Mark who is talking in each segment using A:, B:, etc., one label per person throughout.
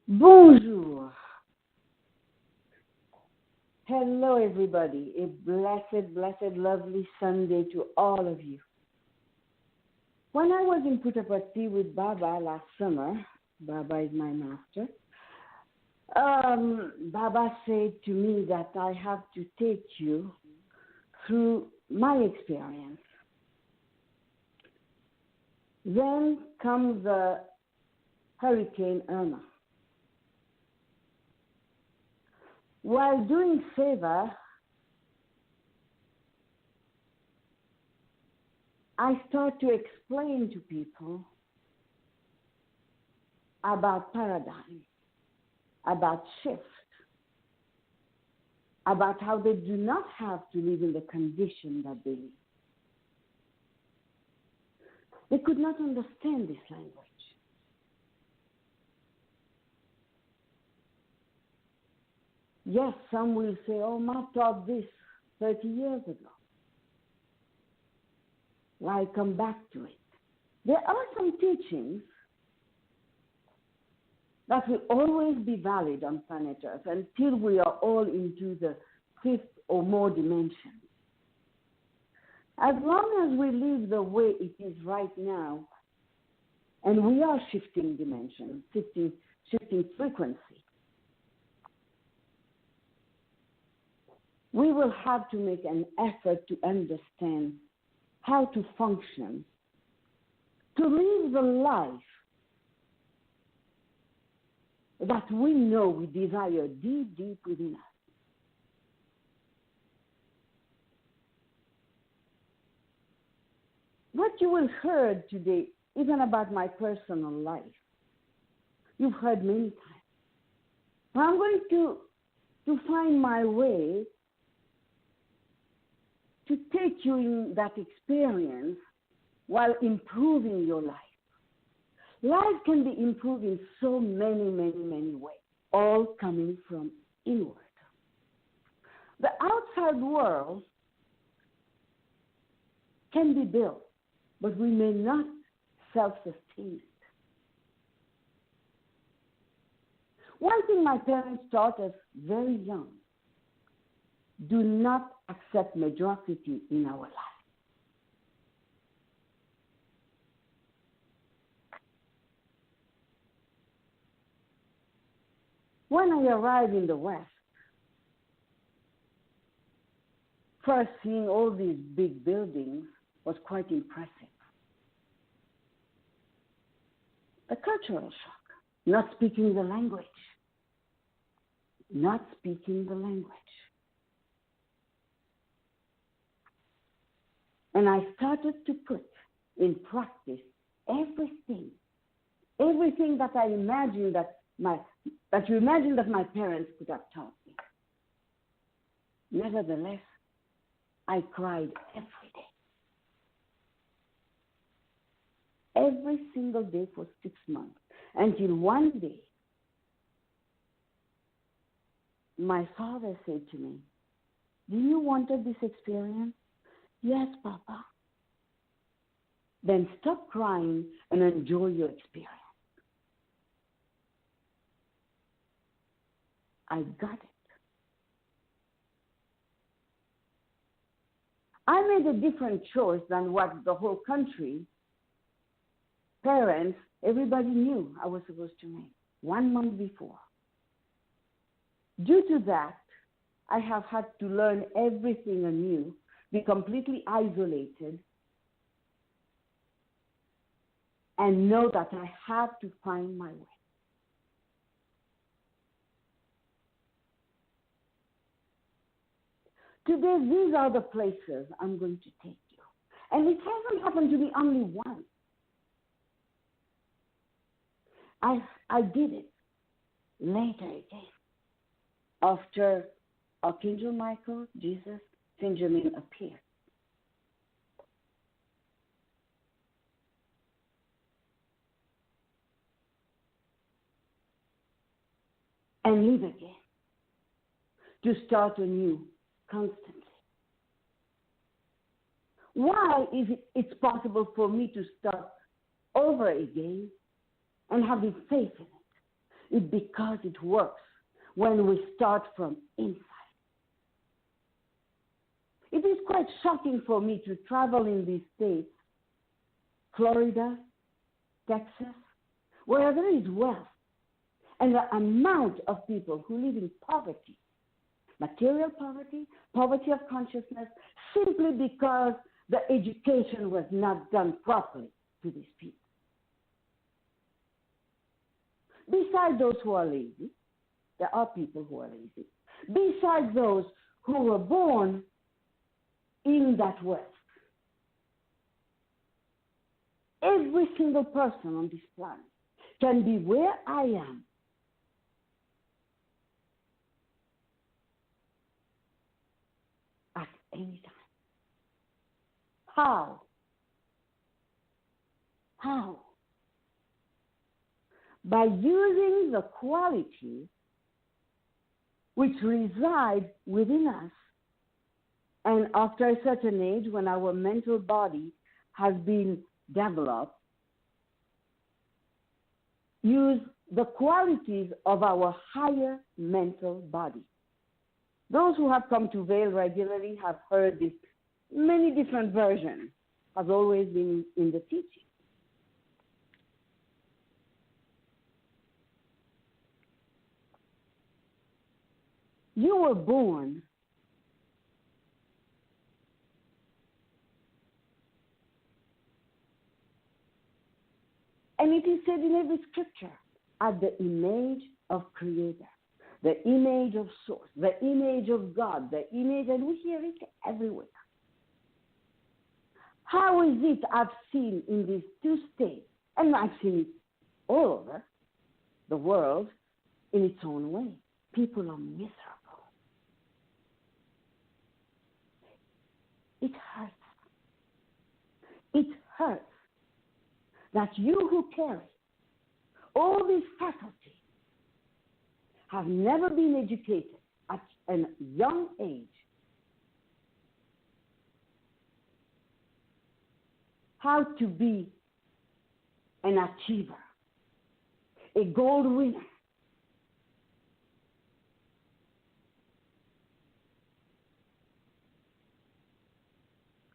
A: Bonjour. Hello, everybody. A blessed, lovely Sunday to all of you. When I was in Puttaparthi with Baba last summer, Baba is my master, Baba said to me that I have to take you through my experience. Then comes the Hurricane Irma. While doing seva, I start to explain to people about paradigm, about shift, about how they do not have to live in the condition that they live. They could not understand this language. Yes, some will say, oh, Ma taught this 30 years ago. Why come back to it? There are some teachings that will always be valid on planet Earth until we are all into the fifth or more dimension. As long as we live the way it is right now, and we are shifting dimension, shifting frequency, we will have to make an effort to understand how to function, to live the life that we know we desire deep within us. What you will heard today isn't about my personal life. You've heard many times. I'm going to find my way to take you in that experience while improving your life. Life can be improved in so many ways, all coming from inward. The outside world can be built, but we may not self-sustain it. One thing my parents taught us very young: do not accept mediocrity in our life. When I arrived in the West, first seeing all these big buildings was quite impressive. The cultural shock, not speaking the language. And I started to put in practice everything that I imagined that my parents could have taught me. Nevertheless, I cried every day. Every single day for 6 months. Until one day, my father said to me, do you wanted this experience? Yes, Papa. Then stop crying and enjoy your experience. I got it. I made a different choice than what the whole country, parents, everybody knew I was supposed to make 1 month before. Due to that, I have had to learn everything anew, be completely isolated, and know that I have to find my way. Today, these are the places I'm going to take you. And it hasn't happened to me only once. I did it later again. After Archangel Michael, Jesus, Saint Germain appeared. And live again. To start anew constantly. Why is it's possible for me to start over again and having faith in it? It's because it works when we start from inside. It is quite shocking for me to travel in these states, Florida, Texas, where there is wealth, and the amount of people who live in poverty, material poverty, poverty of consciousness, simply because the education was not done properly to these people. Besides those who are lazy, there are people who are lazy. Besides those who were born in that wealth, every single person on this planet can be where I am at any time. How? How? By using the qualities which reside within us, and after a certain age, when our mental body has been developed, use the qualities of our higher mental body. Those who have come to Vail regularly have heard this. Many different versions has always been in the teaching. You were born and it is said in every scripture, at the image of Creator, the image of Source, the image of God, the image, and we hear it everywhere. How is it I've seen in these two states, and I've seen it all over the world in its own way? People are miserable. It hurts. It hurts that you who carry all these faculties have never been educated at a young age how to be an achiever, a gold winner.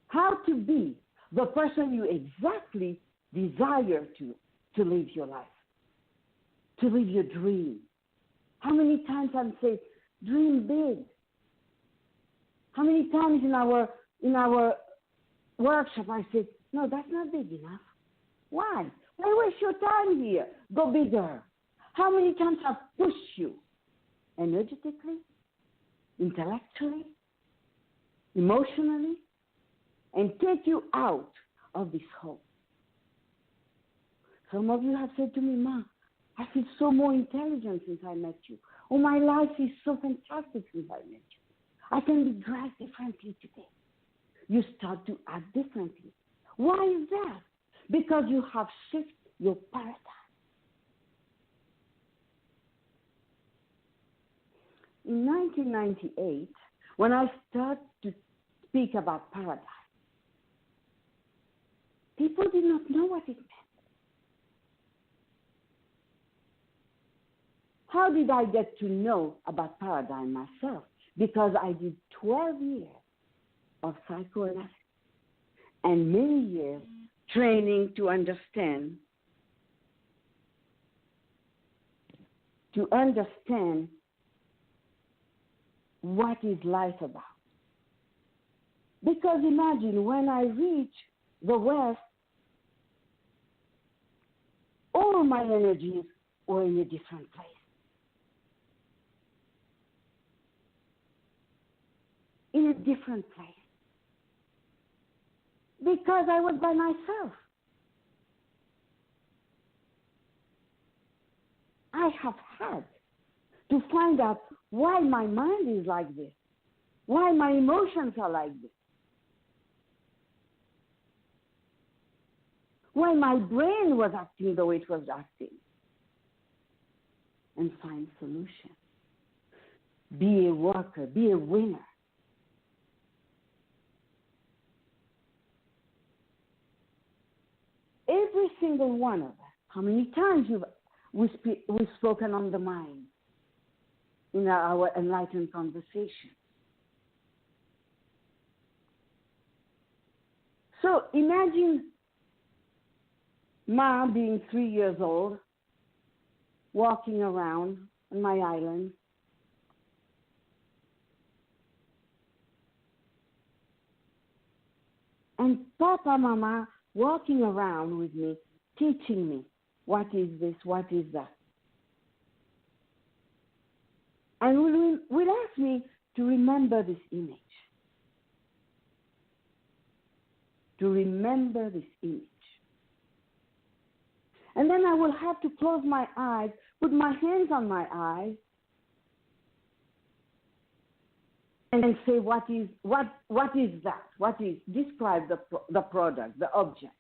A: How to be the person you exactly desire to live your life, to live your dream. How many times I've said, dream big? How many times in our workshop I said, no, that's not big enough. Why? Why waste your time here? Go bigger. How many times I've pushed you energetically, intellectually, emotionally, and take you out of this hole. Some of you have said to me, Ma, I feel so more intelligent since I met you. Oh, my life is so fantastic since I met you. I can be dressed differently today. You start to act differently. Why is that? Because you have shifted your paradigm. In 1998, when I started to speak about paradigm, people did not know what it meant. How did I get to know about paradigm myself? Because I did 12 years of psychoanalysis and many years training to understand what is life about. Because imagine when I reach the West, all my energies were in a different place. In a different place. Because I was by myself. I have had to find out why my mind is like this, why my emotions are like this, why my brain was acting the way it was acting, and find solutions. Be a worker, be a winner. Every single one of us, how many times we've spoken on the mind in our enlightened conversation. So imagine Ma being 3 years old, walking around on my island, and Papa, Mama walking around with me, teaching me what is this, what is that. And will ask me to remember this image. To remember this image. And then I will have to close my eyes, put my hands on my eyes, and say, what is that? Describe the product, the object.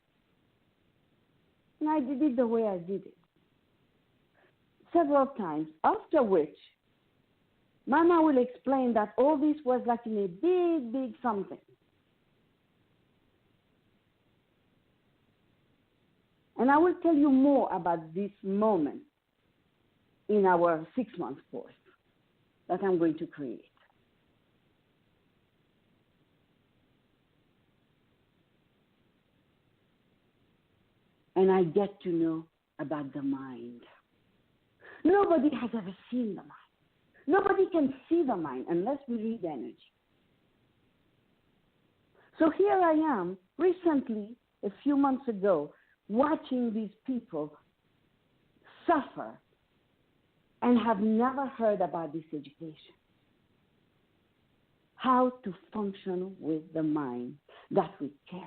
A: And I did it the way I did it. Several times, after which, Mama will explain that all this was like in a big, big something. And I will tell you more about this moment in our 6-month course that I'm going to create. And I get to know about the mind. Nobody has ever seen the mind. Nobody can see the mind unless we read energy. So here I am, recently, a few months ago, watching these people suffer and have never heard about this education. How to function with the mind that we carry.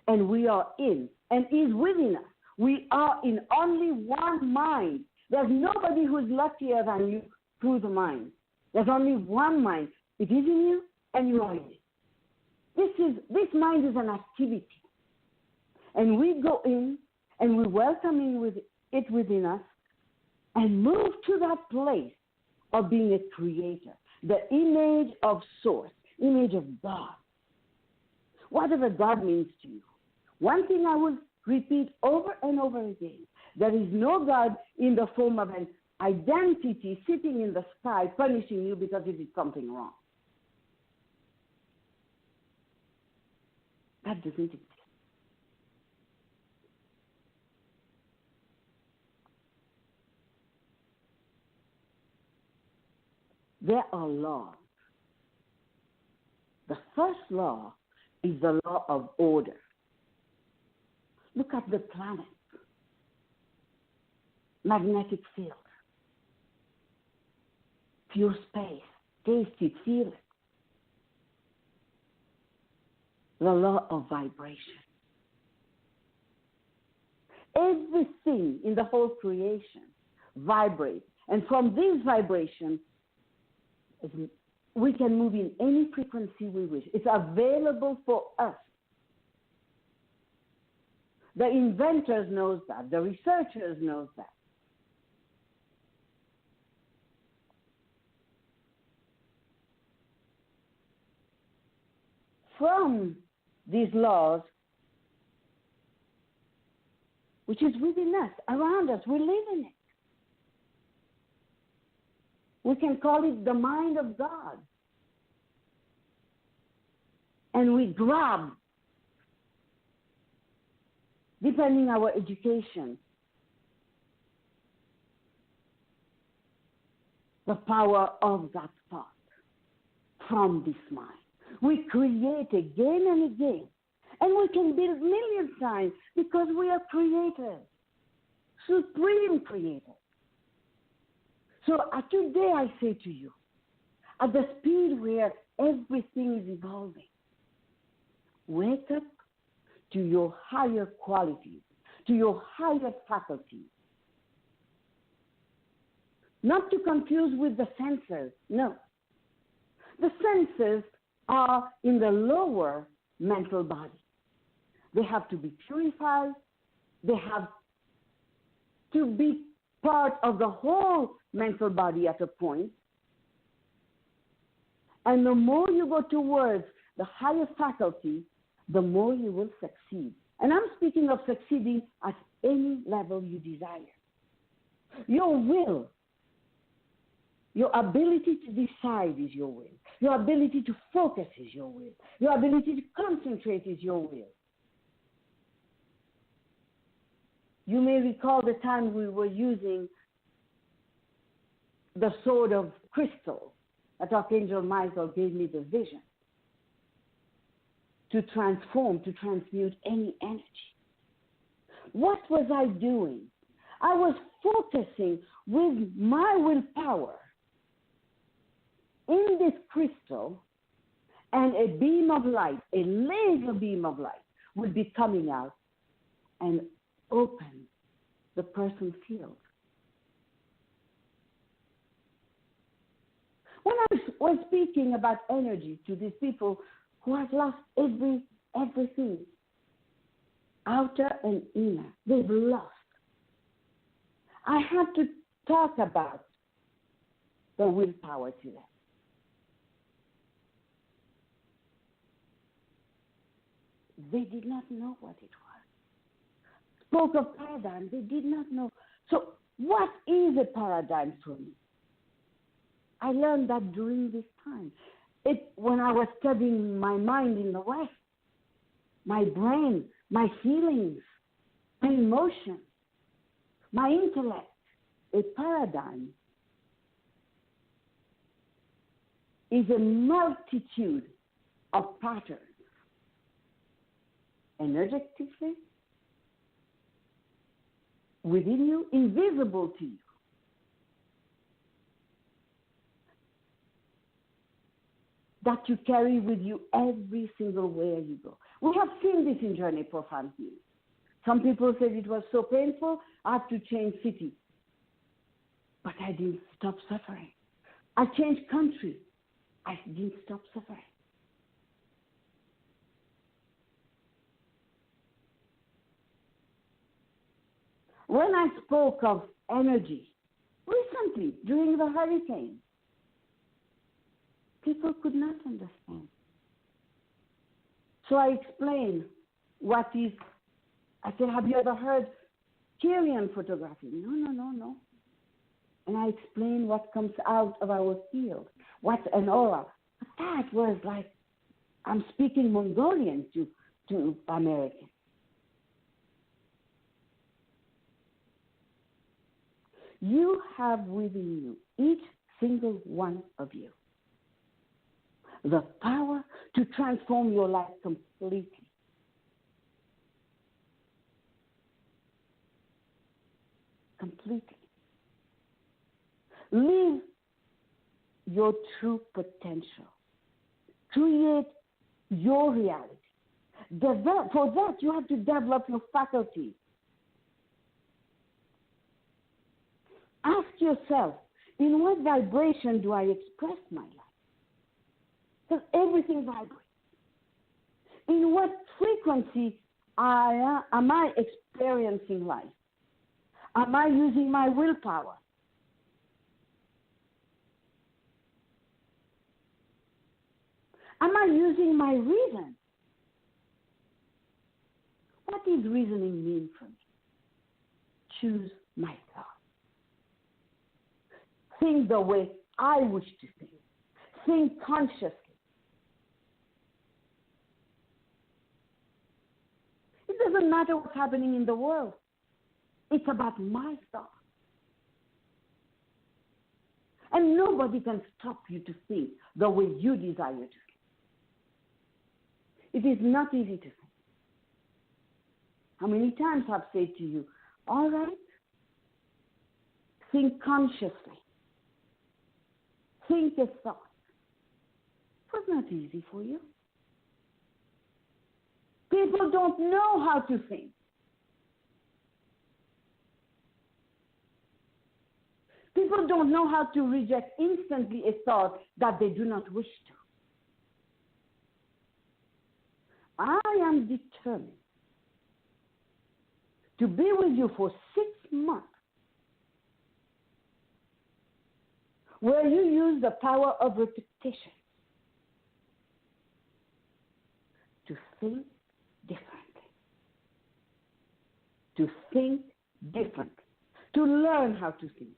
A: And we are in, and is within us. We are in only one mind. There's nobody who's luckier than you through the mind. There's only one mind. It is in you, and you are in it. This mind is an activity. And we go in, and we welcome in with it within us, and move to that place of being a creator, the image of source, image of God. Whatever God means to you. One thing I will repeat over and over again, there is no God in the form of an identity sitting in the sky punishing you because you did something wrong. That doesn't exist. There are laws. The first law is the law of order. Look at the planet. Magnetic field. Pure space. Taste it, feel it. The law of vibration. Everything in the whole creation vibrates. And from this vibration, we can move in any frequency we wish. It's available for us. The inventors knows that. The researchers knows that. From these laws, which is within us, around us, we live in it. We can call it the mind of God. And we grab, depending on our education, the power of that thought from this mind. We create again and again. And we can build million times because we are creators. supreme creator. So today I say to you, at the speed where everything is evolving, wake up to your higher qualities, to your higher faculties. Not to confuse with the senses, no. The senses are in the lower mental body. They have to be purified. They have to be part of the whole mental body at a point. And the more you go towards the higher faculty, the more you will succeed. And I'm speaking of succeeding at any level you desire. Your will, your ability to decide is your will. Your ability to focus is your will. Your ability to concentrate is your will. You may recall the time we were using the sword of crystal that Archangel Michael gave me the vision to transform, to transmute any energy. What was I doing? I was focusing with my willpower in this crystal, and a beam of light, a laser beam of light, would be coming out and open the person's field. When I was speaking about energy to these people who have lost everything, outer and inner, they've lost. I had to talk about the willpower to them. They did not know what it was. Spoke of paradigm, they did not know. So what is a paradigm for me? I learned that during this time. When I was studying my mind in the West, my brain, my feelings, my emotions, my intellect, a paradigm is a multitude of patterns, energetically, within you, invisible to you. That you carry with you every single where you go. We have seen this in Journey Profound Healing. Some people said it was so painful, I had to change city. But I didn't stop suffering. I changed country. I didn't stop suffering. When I spoke of energy recently during the hurricane, people could not understand. So I explained what is, I said, have you ever heard Syrian photography? No. And I explained what comes out of our field, what's an aura. But that was like, I'm speaking Mongolian to Americans. You have within you, each single one of you, the power to transform your life completely. Completely. Live your true potential. Create your reality. For that, you have to develop your faculties. Ask yourself, in what vibration do I express my life? Because everything vibrates. In what frequency am I experiencing life? Am I using my willpower? Am I using my reason? What does reasoning mean for me? Choose my thoughts. Think the way I wish to think. Think consciously. It doesn't matter what's happening in the world. It's about my thoughts. And nobody can stop you to think the way you desire to think. It is not easy to think. How many times I've said to you, all right, think consciously, think a thought. It was not easy for you. People don't know how to think. People don't know how to reject instantly a thought that they do not wish to. I am determined to be with you for 6 months, where you use the power of repetition to think differently, to learn how to think,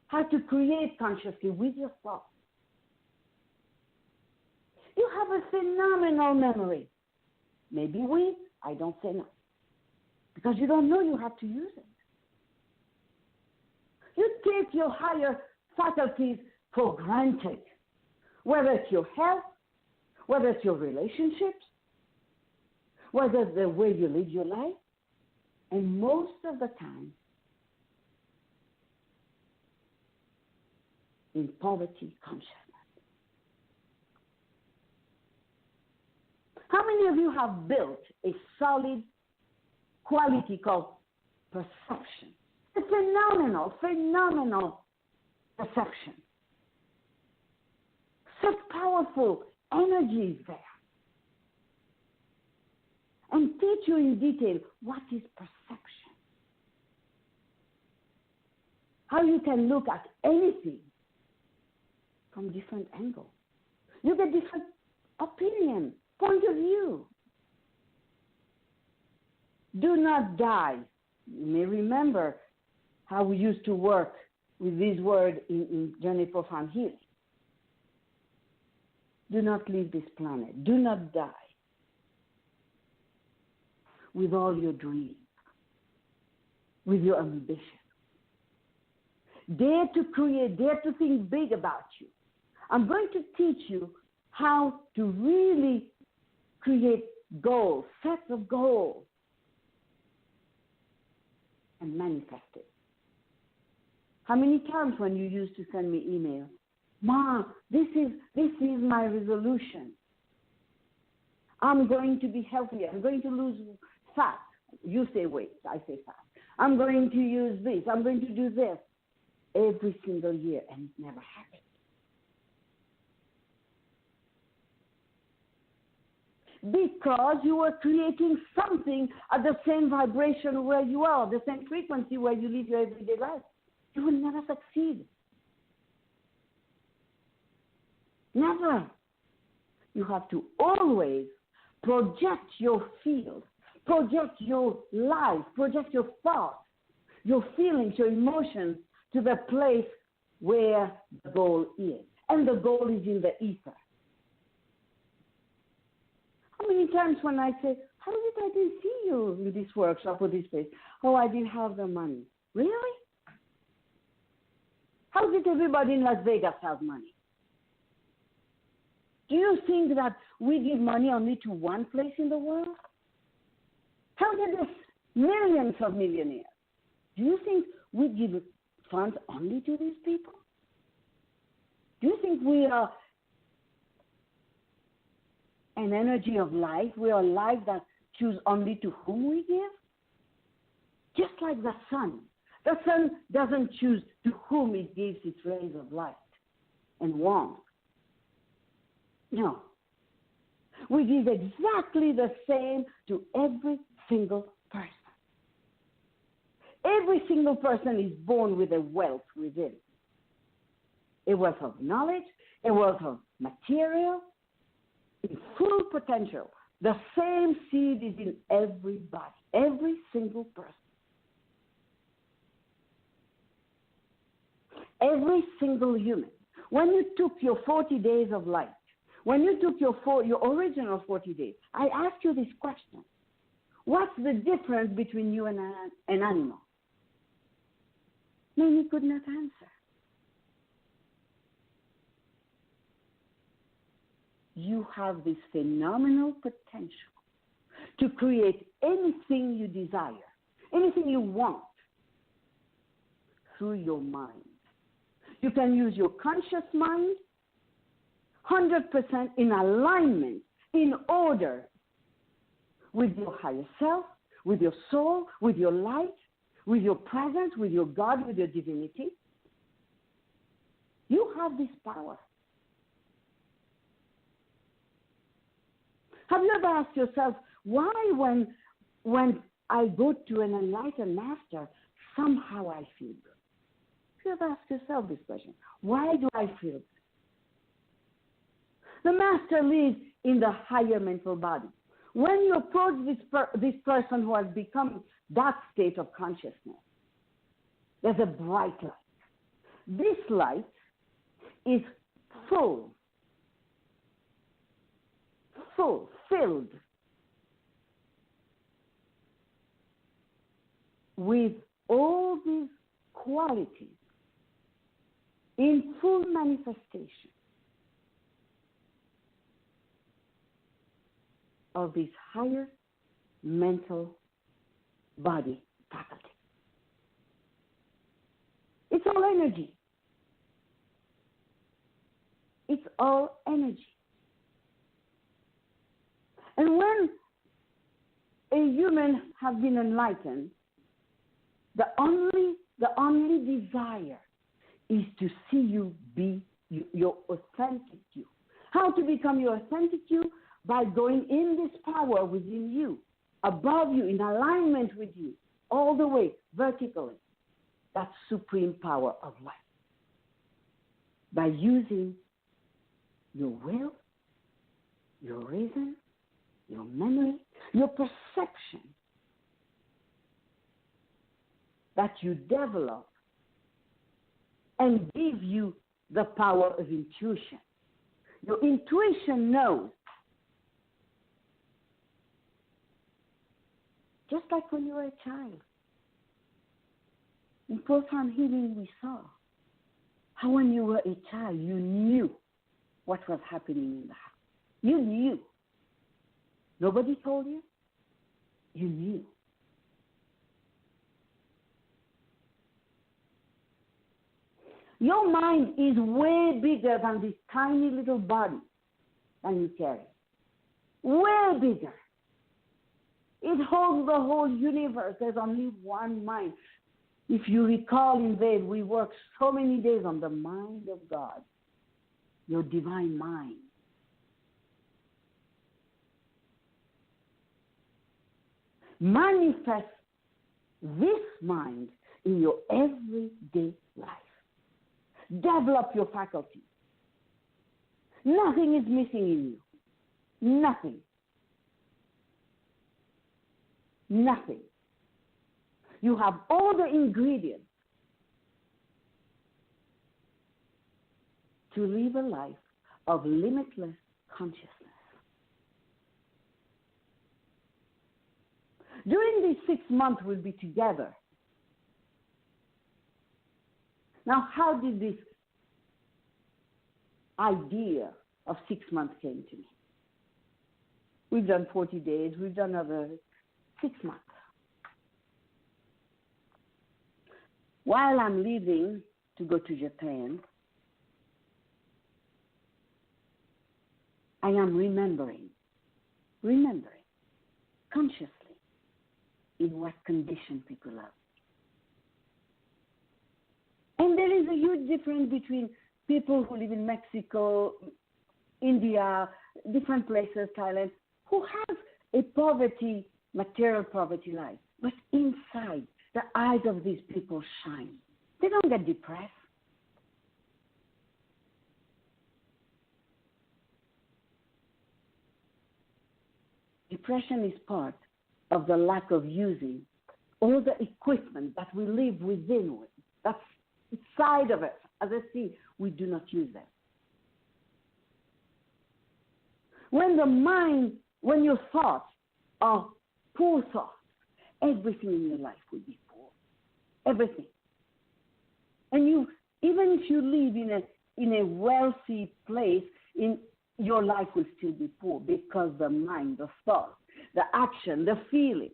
A: how to create consciously with your thoughts. You have a phenomenal memory. Maybe weak, I don't say no, because you don't know you have to use it. You take your higher faculties for granted, whether it's your health, whether it's your relationships, whether it's the way you live your life, and most of the time, in poverty consciousness. How many of you have built a solid quality called perception? A phenomenal perception. Such powerful energies there. And teach you in detail what is perception. How you can look at anything from different angles. You get different opinion, point of view. Do not die. You may remember how we used to work with this word in Journey Profound Healing. Do not leave this planet. Do not die with all your dreams, with your ambition. Dare to create, dare to think big about you. I'm going to teach you how to really create goals, sets of goals, and manifest it. How many times when you used to send me email, Ma, this is my resolution. I'm going to be healthier. I'm going to lose fat. You say weight, I say fat. I'm going to use this. I'm going to do this every single year, and it never happened. Because you were creating something at the same vibration where you are, the same frequency where you live your everyday life. You will never succeed. Never. You have to always project your field, project your life, project your thoughts, your feelings, your emotions to the place where the goal is. And the goal is in the ether. How many times when I say, how is it I didn't see you in this workshop or this place? Oh, I didn't have the money. Really? How is it everybody in Las Vegas has money? Do you think that we give money only to one place in the world? How did this millions of millionaires? Do you think we give funds only to these people? Do you think we are an energy of life? We are life that choose only to whom we give? Just like the sun. The sun doesn't choose to whom it gives its rays of light and warmth. No. We give exactly the same to every single person. Every single person is born with a wealth within. A wealth of knowledge, a wealth of material, in full potential. The same seed is in everybody, every single person. Every single human. When you took your 40 days of life, when you took your original 40 days, I asked you this question. What's the difference between you and an animal? Many could not answer. You have this phenomenal potential to create anything you desire, anything you want, through your mind. You can use your conscious mind 100% in alignment, in order with your higher self, with your soul, with your light, with your presence, with your God, with your divinity. You have this power. Have you ever asked yourself, why when I go to an enlightened master, somehow I feel good? Have you ever asked yourself this question? Why do I feel good? The master lives in the higher mental body. When you approach this person who has become that state of consciousness, there's a bright light. This light is filled with all these qualities in full manifestation of this higher mental body faculty. It's all energy. It's all energy. And when a human has been enlightened, the only desire is to see you be your authentic you. How to become your authentic you? By going in this power within you, above you, in alignment with you, all the way, vertically, that supreme power of life. By using your will, your reason, your memory, your perception that you develop and give you the power of intuition. Your intuition knows. Just like when you were a child. In profound healing, we saw how when you were a child, you knew what was happening in the house. You knew. Nobody told you. You knew. Your mind is way bigger than this tiny little body that you carry. Way bigger. It holds the whole universe. There's only one mind. If you recall in Ved, we worked so many days on the mind of God, your divine mind. Manifest this mind in your everyday life. Develop your faculty. Nothing is missing in you. Nothing. Nothing. You have all the ingredients to live a life of limitless consciousness. During these 6 months, we'll be together. Now, how did this idea of 6 months came to me? We've done 40 days. We've done another 6 months. While I'm leaving to go to Japan, I am remembering consciously in what condition people are. And there is a huge difference between people who live in Mexico, India, different places, Thailand, who have a poverty, material poverty life. But inside, the eyes of these people shine. They don't get depressed. Depression is part of the lack of using all the equipment that we live within. That's inside of us. As I see, we do not use them. When the mind, when your thoughts are poor thoughts, everything in your life will be poor. Everything. And you, even if you live in a wealthy place, your life will still be poor because the mind, the thought, the action, the feeling.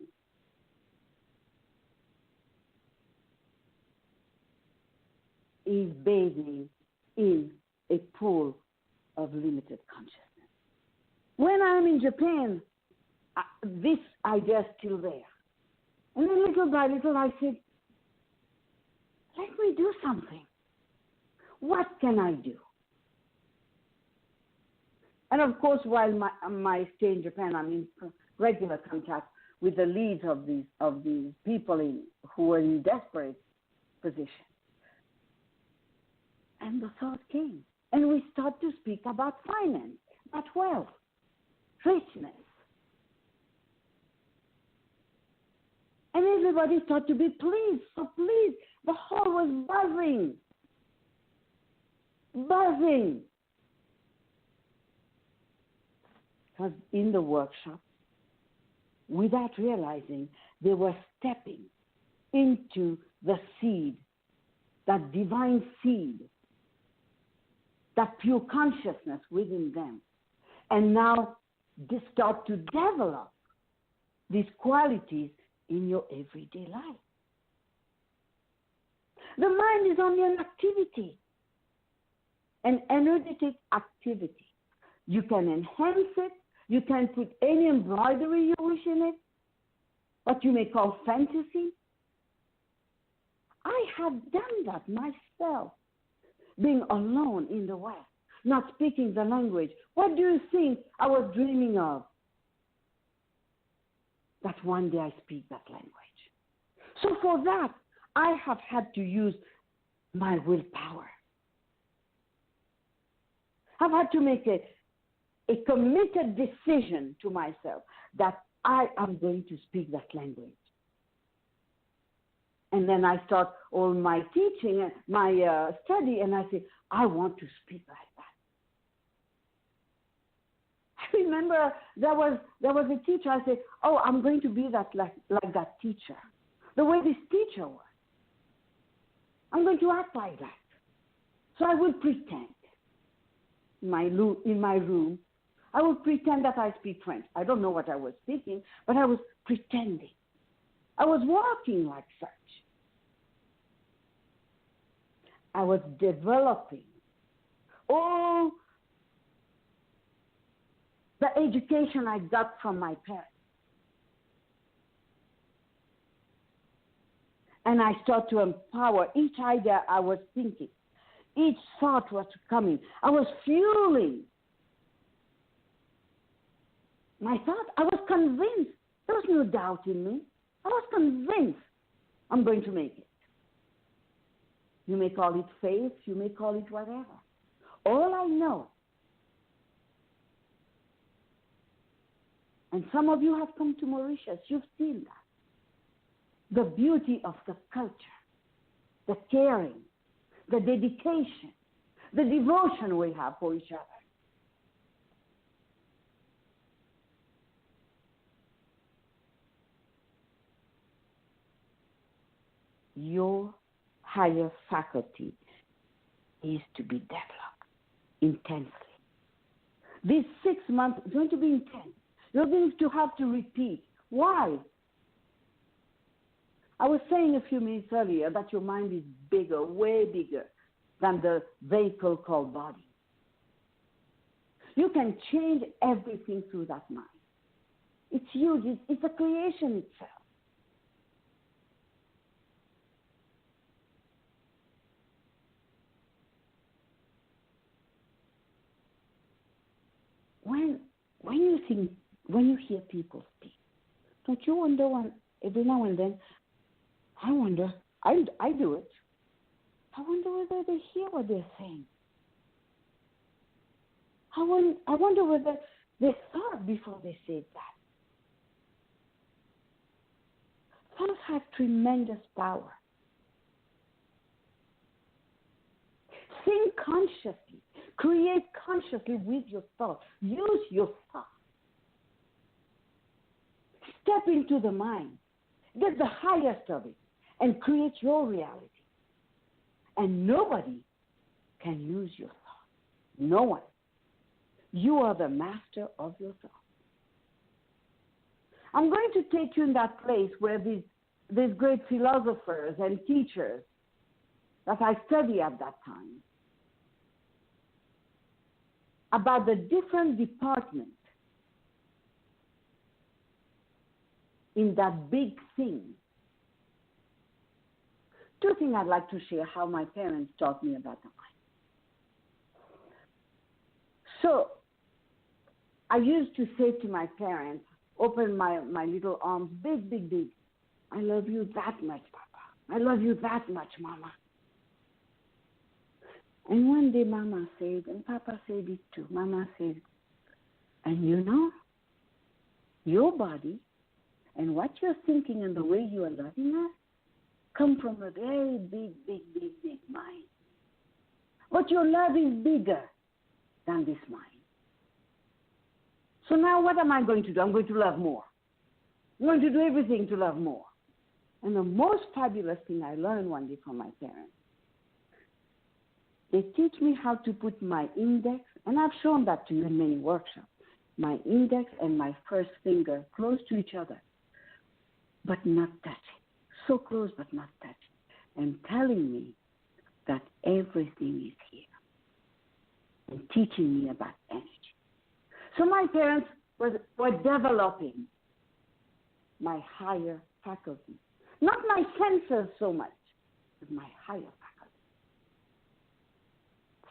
A: is bathing in a pool of limited consciousness. When I'm in Japan, this idea is still there. And then little by little I said, let me do something. What can I do? And of course, while my stay in Japan, I'm in regular contact with the leads of these people who were in desperate position. And the thought came. And we start to speak about finance, about wealth, richness. And everybody started to be pleased, so pleased. The hall was buzzing. Buzzing. Because in the workshop, without realizing, they were stepping into the seed, that divine seed, that pure consciousness within them. And now they start to develop these qualities in your everyday life. The mind is only an activity, an energetic activity. You can enhance it. You can put any embroidery you wish in it, what you may call fantasy. I have done that myself, being alone in the West, not speaking the language. What do you think I was dreaming of? That one day I speak that language. So for that, I have had to use my willpower. I've had to make a committed decision to myself that I am going to speak that language. And then I start all my teaching and my study, and I say, I want to speak like that. I remember there was a teacher. I said, oh, I'm going to be like that teacher, the way this teacher was. I'm going to act like that. So I would pretend in my room. I would pretend that I speak French. I don't know what I was speaking, but I was pretending. I was walking like such. I was developing all the education I got from my parents. And I started to empower each idea I was thinking. Each thought was coming. I was fueling my thought. I was convinced. There was no doubt in me. I was convinced I'm going to make it. You may call it faith. You may call it whatever. All I know, and some of you have come to Mauritius, you've seen that. The beauty of the culture, the caring, the dedication, the devotion we have for each other. Your higher faculty is to be developed intensely. These 6 months are going to be intense. You're going to have to repeat. Why? I was saying a few minutes earlier that your mind is bigger, way bigger than the vehicle called body. You can change everything through that mind. It's huge. It's a creation itself. When you hear people speak, don't you wonder every now and then? I wonder. I do it. I wonder whether they hear what they're saying. I wonder whether they thought before they said that. Thoughts have tremendous power. Think consciously. Create consciously with your thoughts. Use your thoughts. Step into the mind. Get the highest of it and create your reality. And nobody can use your thoughts. No one. You are the master of your thoughts. I'm going to take you in that place where these great philosophers and teachers that I studied at that time about the different departments in that big thing. Two things I'd like to share how my parents taught me about the mind. So I used to say to my parents, open my little arms, big, big, big. I love you that much, Papa. I love you that much, Mama. And one day Mama said, and Papa said it too, Mama said, and you know, your body and what you're thinking and the way you are loving us come from a very big, big, big, big mind. But your love is bigger than this mind. So now what am I going to do? I'm going to love more. I'm going to do everything to love more. And the most fabulous thing I learned one day from my parents, they teach me how to put my index, and I've shown that to you in many workshops, my index and my first finger close to each other, but not touching. So close but not touching. And telling me that everything is here. And teaching me about energy. So my parents were developing my higher faculty. Not my senses so much, but my higher faculty.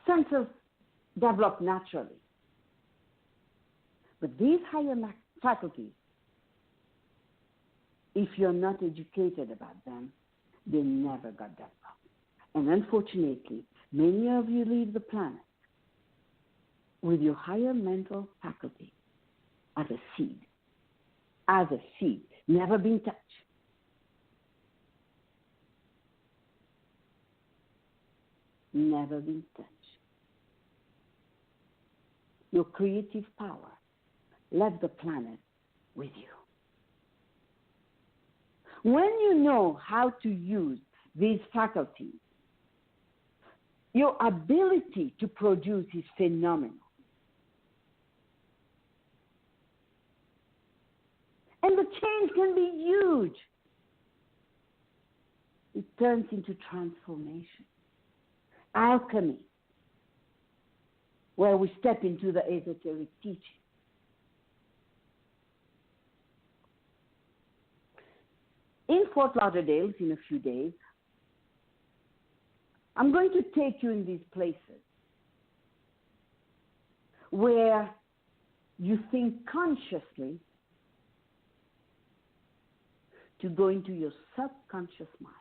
A: Senses develop naturally. But these higher faculties, if you're not educated about them, they never got developed. And unfortunately, many of you leave the planet with your higher mental faculty as a seed, never been touched. Never been touched. Your creative power left the planet with you. When you know how to use these faculties, your ability to produce is phenomenal. And the change can be huge. It turns into transformation. Alchemy, where we step into the esoteric teaching. In Fort Lauderdale, in a few days, I'm going to take you in these places where you think consciously to go into your subconscious mind.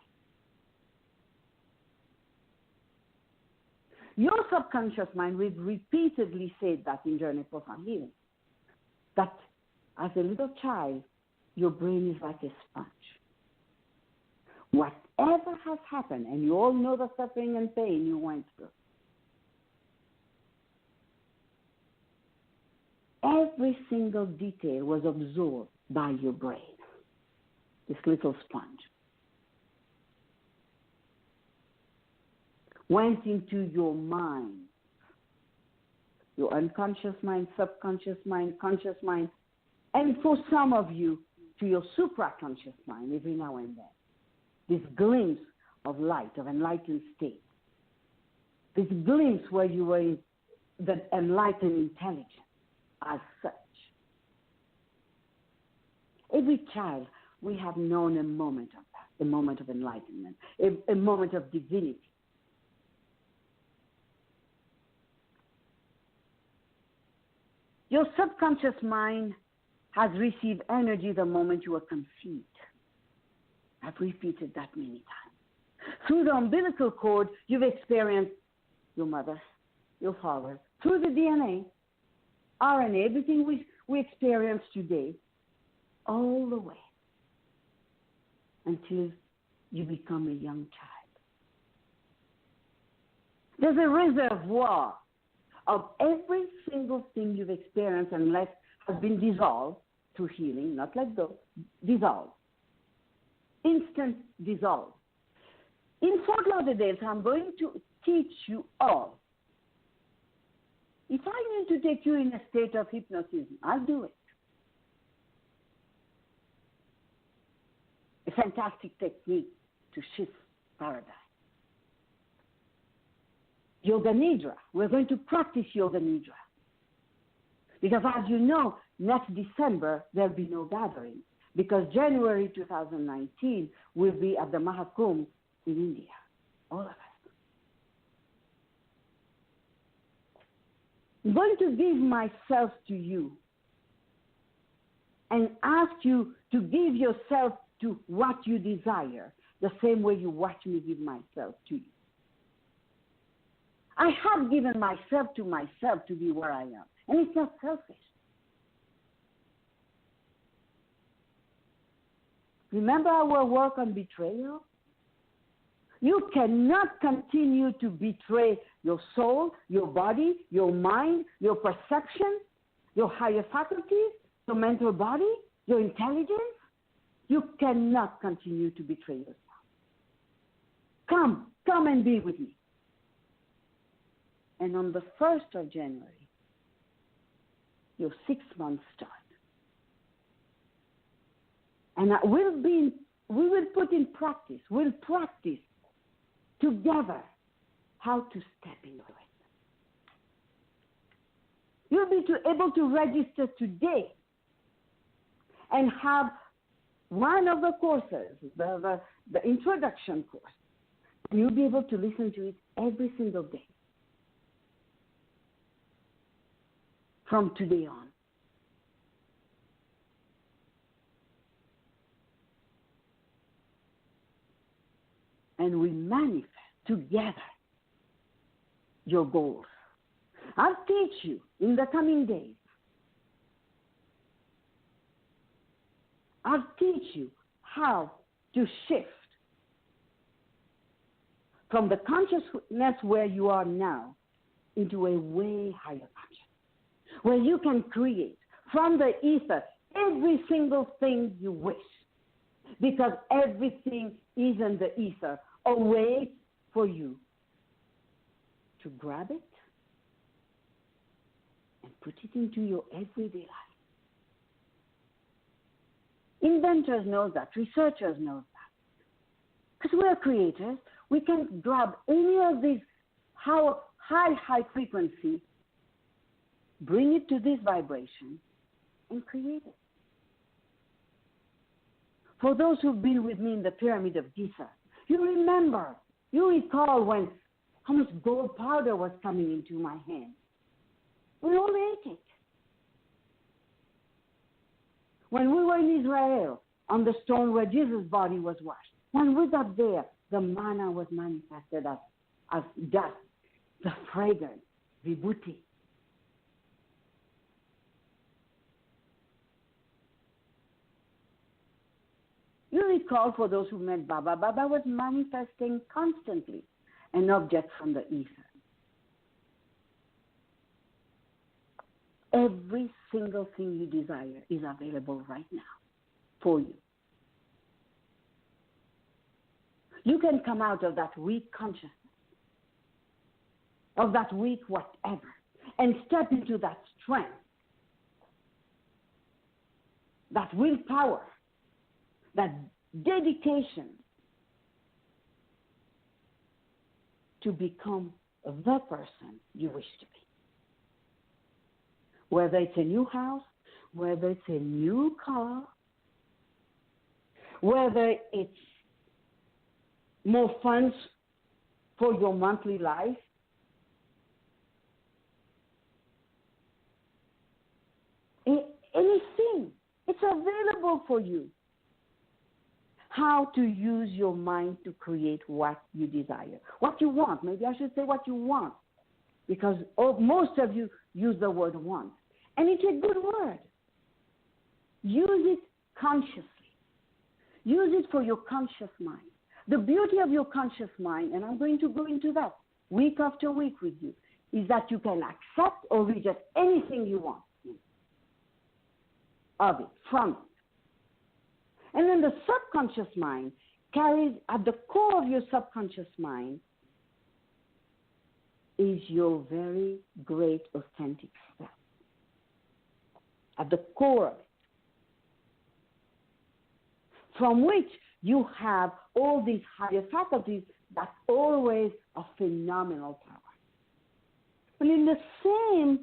A: Your subconscious mind, we've repeatedly said that in Journey of Profound Healing, that as a little child, your brain is like a sponge. Whatever has happened, and you all know the suffering and pain you went through, every single detail was absorbed by your brain, this little sponge. Went into your mind, your unconscious mind, subconscious mind, conscious mind, and for some of you, to your supraconscious mind every now and then. This glimpse of light, of enlightened state. This glimpse where you were in the enlightened intelligence as such. Every child, we have known a moment of that, a moment of enlightenment, a moment of divinity. Your subconscious mind has received energy the moment you were conceived. I've repeated that many times. Through the umbilical cord, you've experienced your mother, your father. Through the DNA, RNA, everything we experience today, all the way until you become a young child. There's a reservoir of every single thing you've experienced and life has been dissolved through healing, not let go, dissolved. Instant dissolve. In Fort Lauderdale, I'm going to teach you all. If I need to take you in a state of hypnosis, I'll do it. A fantastic technique to shift paradigm. Yoga Nidra. We're going to practice Yoga Nidra. Because as you know, next December, there'll be no gathering. Because January 2019 will be at the Mahakumbh in India. All of us. I'm going to give myself to you and ask you to give yourself to what you desire, the same way you watch me give myself to you. I have given myself to be where I am, and it's not selfish. Remember our work on betrayal? You cannot continue to betray your soul, your body, your mind, your perception, your higher faculties, your mental body, your intelligence. You cannot continue to betray yourself. Come and be with me. And on the 1st of January, your 6 months start. And we will put in practice, we'll practice together how to step into it. You'll be able to register today and have one of the courses, the introduction course, and you'll be able to listen to it every single day from today on. And we manifest together your goals. I'll teach you in the coming days. I'll teach you how to shift from the consciousness where you are now into a way higher consciousness, where you can create from the ether every single thing you wish, because everything is in the ether, a way for you to grab it and put it into your everyday life. Inventors know that, researchers know that. Because we're creators, we can grab any of these high frequency, bring it to this vibration, and create it. For those who've been with me in the Pyramid of Giza, you recall how much gold powder was coming into my hand. We all ate it. When we were in Israel, on the stone where Jesus' body was washed, when we got there, the manna was manifested as dust, the fragrance, vibhuti. You recall, for those who met Baba, Baba was manifesting constantly an object from the ether. Every single thing you desire is available right now for you. You can come out of that weak consciousness, of that weak whatever, and step into that strength, that willpower, that dedication to become the person you wish to be. Whether it's a new house, whether it's a new car, whether it's more funds for your monthly life, anything, it's available for you. How to use your mind to create what you desire, what you want. Maybe I should say what you want, because most of you use the word want. And it's a good word. Use it consciously. Use it for your conscious mind. The beauty of your conscious mind, and I'm going to go into that week after week with you, is that you can accept or reject anything you want of it, from it. And then the subconscious mind carries, at the core of your subconscious mind, is your very great authentic self. At the core of it. From which you have all these higher faculties that always are phenomenal power. And in the same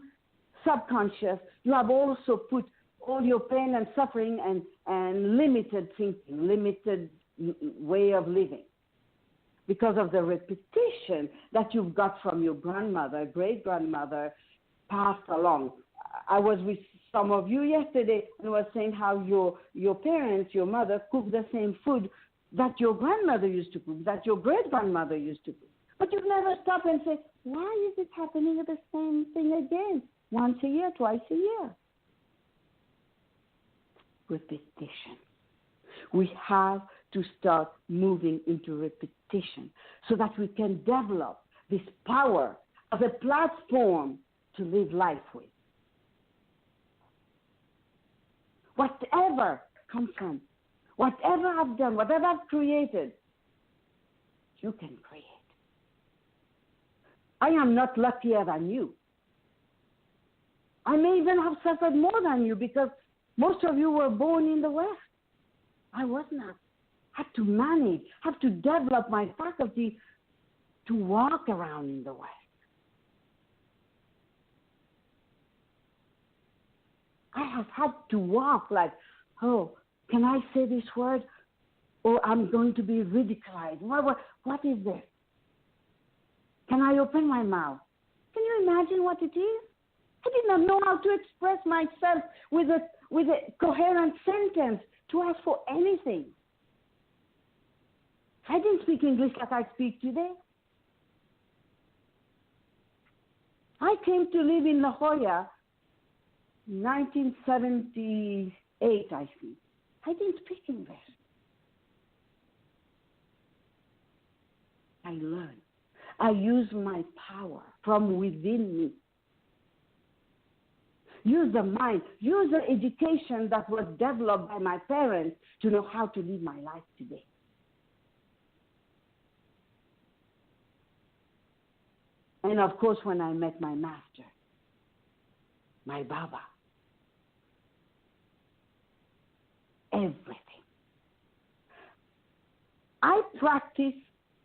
A: subconscious, you have also put all your pain and suffering and limited thinking, limited way of living, because of the repetition that you've got from your grandmother, great-grandmother, passed along. I was with some of you yesterday and was saying how your parents, your mother, cook the same food that your grandmother used to cook, that your great-grandmother used to cook. But you've never stopped and say, why is it happening the same thing again? Once a year, twice a year. Repetition. We have to start moving into repetition so that we can develop this power as a platform to live life with. Whatever comes from, whatever I've done, whatever I've created, you can create. I am not luckier than you. I may even have suffered more than you because most of you were born in the West. I was not. I had to manage, have to develop my faculty to walk around in the West. I have had to walk like, oh, can I say this word? Or I'm going to be ridiculed. What is this? Can I open my mouth? Can you imagine what it is? I did not know how to express myself with a coherent sentence to ask for anything. I didn't speak English like I speak today. I came to live in La Jolla in 1978, I think. I didn't speak English. I learned. I used my power from within me. Use the mind, use the education that was developed by my parents to know how to live my life today. And of course, when I met my master, my Baba, everything. I practice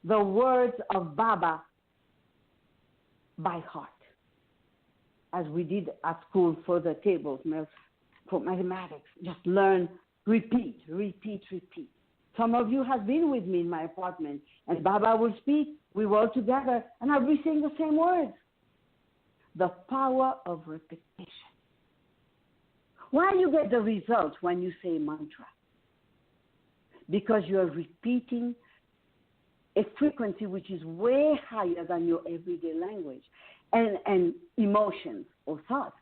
A: the words of Baba by heart, as we did at school for the tables, for mathematics. Just learn, repeat, repeat, repeat. Some of you have been with me in my apartment, and Baba will speak, we were all together, and I'll be saying the same words. The power of repetition. Why you get the result when you say mantra? Because you're repeating a frequency which is way higher than your everyday language and emotions or thoughts.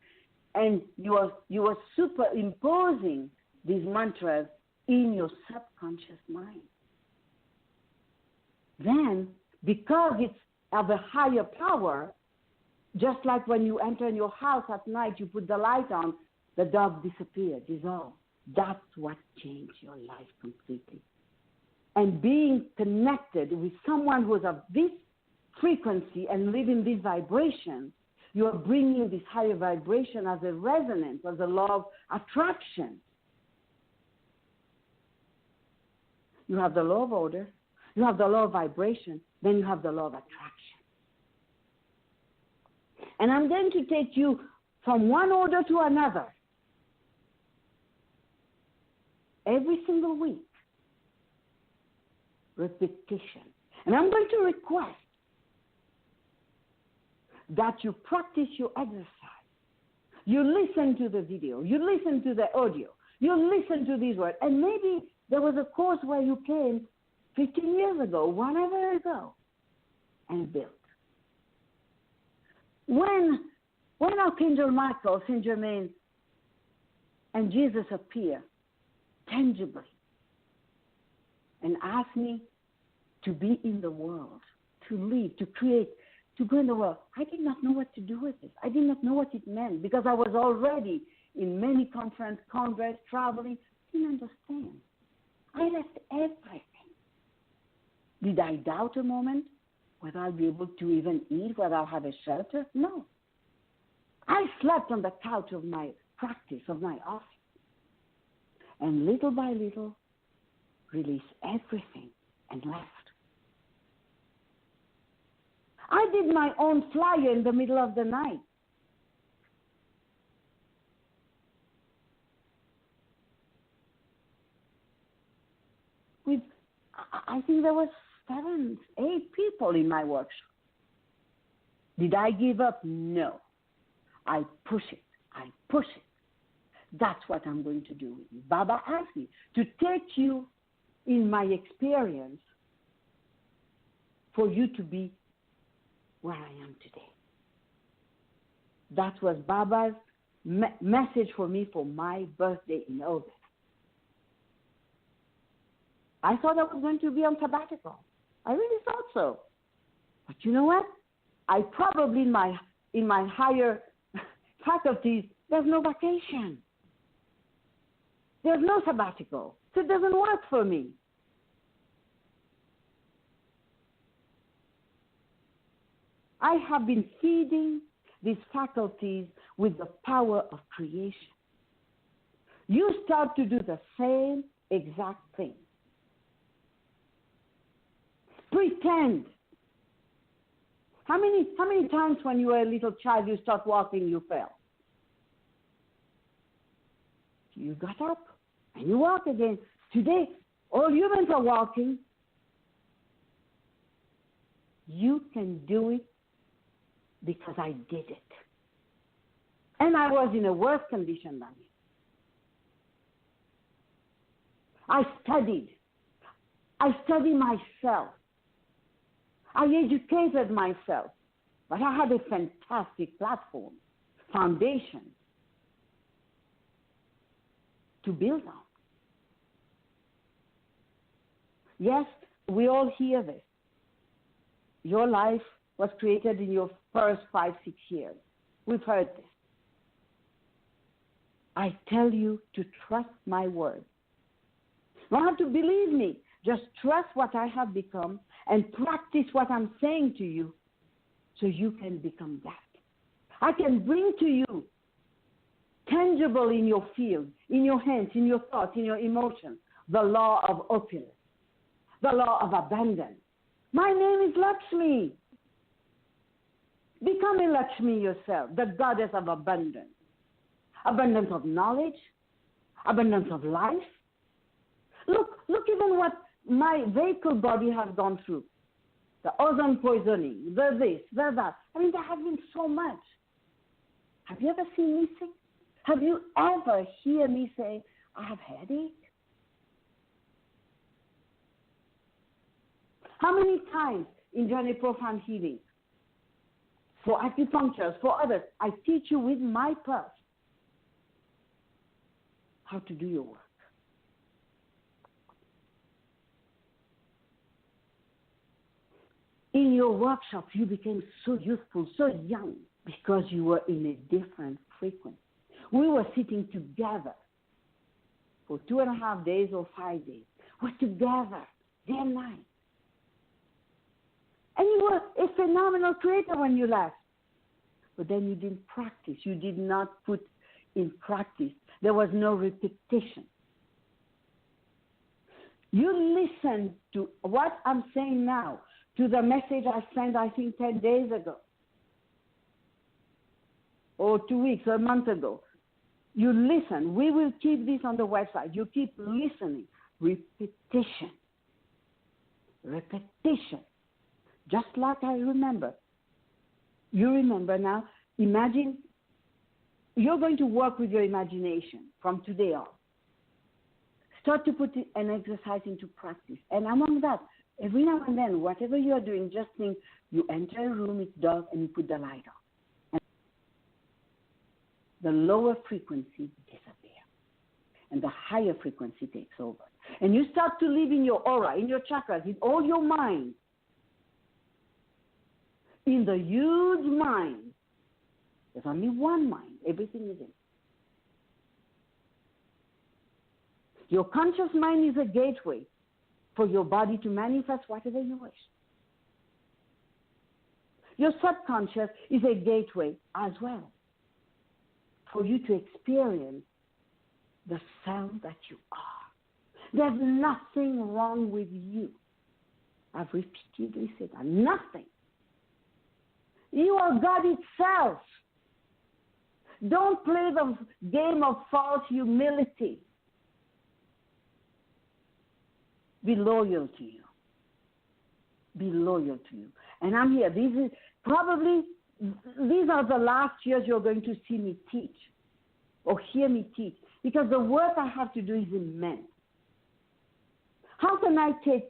A: And you are superimposing these mantras in your subconscious mind. Then, because it's of a higher power, just like when you enter your house at night, you put the light on, the dog disappears, dissolves. That's what changed your life completely. And being connected with someone who's of this frequency and living this vibration, you are bringing this higher vibration as a resonance, as a law of attraction. You have the law of order, you have the law of vibration, then you have the law of attraction. And I'm going to take you from one order to another every single week. Repetition. And I'm going to request that you practice your exercise. You listen to the video. You listen to the audio. You listen to these words. And maybe there was a course where you came 15 years ago, whatever ago, and built. When Archangel Michael, Saint Germain, and Jesus appear tangibly and ask me to be in the world, to live, to create, to go in the world, I did not know what to do with this. I did not know what it meant because I was already in many conferences, congress, traveling. I didn't understand. I left everything. Did I doubt a moment whether I'll be able to even eat, whether I'll have a shelter? No. I slept on the couch of my practice, of my office. And little by little, release everything and left. I did my own flyer in the middle of the night. With, I think there was 7, 8 people in my workshop. Did I give up? No. I push it. That's what I'm going to do with you. Baba asked me to take you in my experience for you to be where I am today. That was Baba's message for me for my birthday in August. I thought I was going to be on sabbatical. I really thought so. But you know what? I probably in my higher faculties, there's no vacation. There's no sabbatical. So it doesn't work for me. I have been feeding these faculties with the power of creation. You start to do the same exact thing. Pretend. How many times when you were a little child you start walking, you fell? You got up and you walk again. Today, all humans are walking. You can do it because I did it. And I was in a worse condition than you. I studied myself. I educated myself. But I had a fantastic platform, foundation to build on. Yes, we all hear this. Your life was created in your first 5, 6 years. We've heard this. I tell you to trust my word. You don't have to believe me. Just trust what I have become and practice what I'm saying to you so you can become that. I can bring to you tangible in your field, in your hands, in your thoughts, in your emotions, the law of opulence, the law of abundance. My name is Lakshmi. Become a Lakshmi yourself, the goddess of abundance. Abundance of knowledge, abundance of life. Look even what my vehicle body has gone through. The ozone poisoning, the this, the that. I mean, there has been so much. Have you ever seen me sick? Have you ever heard me say, I have headache? How many times in Journey Profound Healing, for acupuncturists, for others, I teach you with my purse how to do your work. In your workshop, you became so youthful, so young, because you were in a different frequency. We were sitting together for 2.5 days or 5 days. We're together, day and night. And you were a phenomenal creator when you left. But then you didn't practice. You did not put in practice. There was no repetition. You listen to what I'm saying now, to the message I sent, I think, 10 days ago, or 2 weeks, or a month ago. You listen. We will keep this on the website. You keep listening. Repetition. Repetition. Just like I remember. You remember now. Imagine you're going to work with your imagination from today on. Start to put an exercise into practice. And among that, every now and then, whatever you are doing, just think you enter a room, it's dark, and you put the light on. And the lower frequency disappears. And the higher frequency takes over. And you start to live in your aura, in your chakras, in all your mind. In the huge mind, there's only one mind. Everything is in. Your conscious mind is a gateway for your body to manifest whatever you wish. Your subconscious is a gateway as well for you to experience the self that you are. There's nothing wrong with you. I've repeatedly said that. Nothing. You are God itself. Don't play the game of false humility. Be loyal to you. Be loyal to you. And I'm here. These are the last years you're going to see me teach or hear me teach, because the work I have to do is immense. How can I take